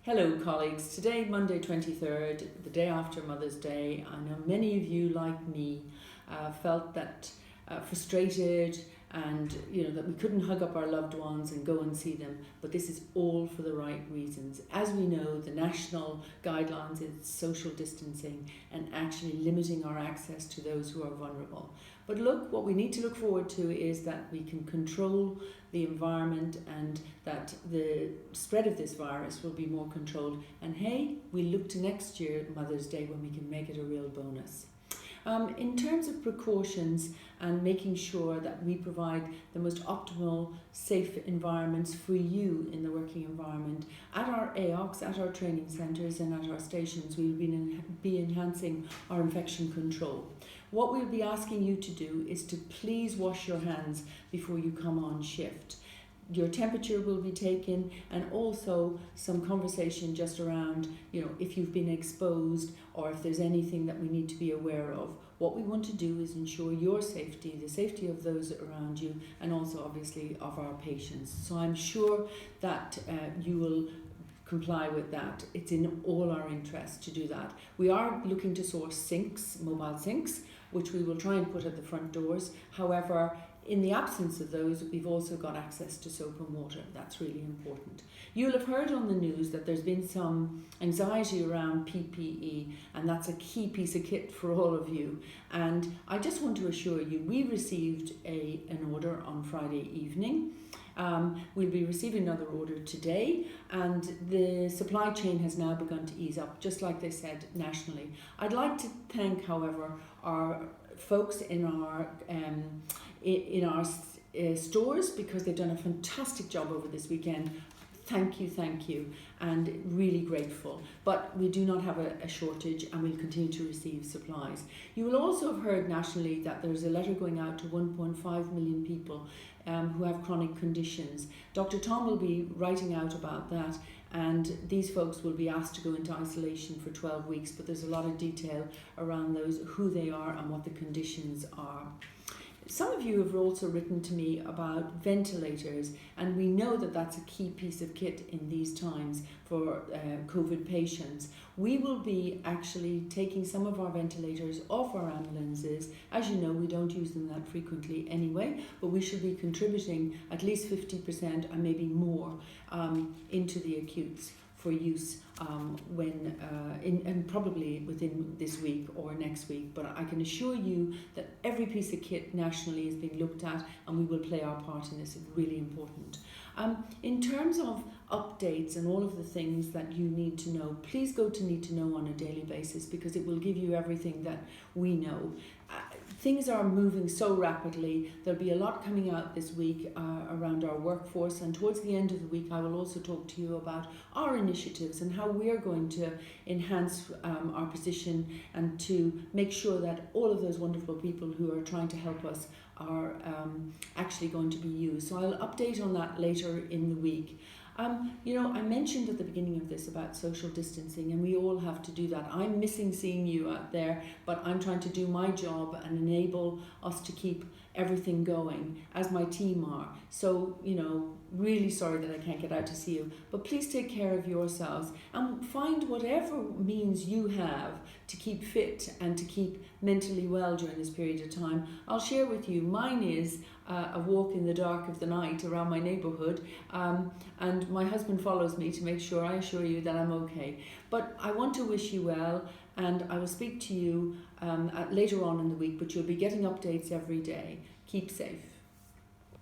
Hello colleagues, today Monday 23rd, the day after Mother's Day. I know many of you like me felt that frustrated and that we couldn't hug up our loved ones and go and see them, but this is all for the right reasons. As we know, the national guidelines is social distancing and actually limiting our access to those who are vulnerable. But look, what we need to look forward to is that we can control the environment and that the spread of this virus will be more controlled. And hey, we look to next year, Mother's Day, when we can make it a real bonus. In terms of precautions and making sure that we provide the most optimal, safe environments for you in the working environment, at our AOCs, at our training centres and at our stations, we'll be enhancing our infection control. What we'll be asking you to do is to please wash your hands before you come on shift. Your temperature will be taken, and also some conversation just around, if you've been exposed or if there's anything that we need to be aware of. What we want to do is ensure your safety, the safety of those around you, and also obviously of our patients. So I'm sure that you will comply with that. It's in all our interest to do that. We are looking to source sinks, mobile sinks, which we will try and put at the front doors. However, in the absence of those, we've also got access to soap and water. That's really important. You'll have heard on the news that there's been some anxiety around PPE, and that's a key piece of kit for all of you. And I just want to assure you, we received an order on Friday evening. We'll be receiving another order today, and the supply chain has now begun to ease up, just like they said nationally. I'd like to thank, however, our folks in our stores, because they've done a fantastic job over this weekend. Thank you, and really grateful. But we do not have a shortage, and we'll continue to receive supplies. You will also have heard nationally that there's a letter going out to 1.5 million people who have chronic conditions. Dr. Tom will be writing out about that, and these folks will be asked to go into isolation for 12 weeks, but there's a lot of detail around those, who they are and what the conditions are. Some of you have also written to me about ventilators, and we know that that's a key piece of kit in these times for COVID patients. We will be actually taking some of our ventilators off our ambulances. As you know, we don't use them that frequently anyway, but we should be contributing at least 50% and maybe more into the acutes for use and probably within this week or next week. But I can assure you that every piece of kit nationally is being looked at, and we will play our part in this. It's really important. In terms of updates and all of the things that you need to know, please go to Need to Know on a daily basis, because it will give you everything that we know. Things are moving so rapidly. There'll be a lot coming out this week around our workforce, and towards the end of the week I will also talk to you about our initiatives and how we're going to enhance our position and to make sure that all of those wonderful people who are trying to help us are actually going to be used. So I'll update on that later in the week. I mentioned at the beginning of this about social distancing, and we all have to do that. I'm missing seeing you out there, but I'm trying to do my job and enable us to keep everything going, as my team are. So, really sorry that I can't get out to see you, but please take care of yourselves and find whatever means you have to keep fit and to keep mentally well during this period of time. I'll share with you, mine is a walk in the dark of the night around my neighbourhood, and my husband follows me to make sure, I assure you, that I'm okay. But I want to wish you well, and I will speak to you later on in the week, but you'll be getting updates every day. Keep safe.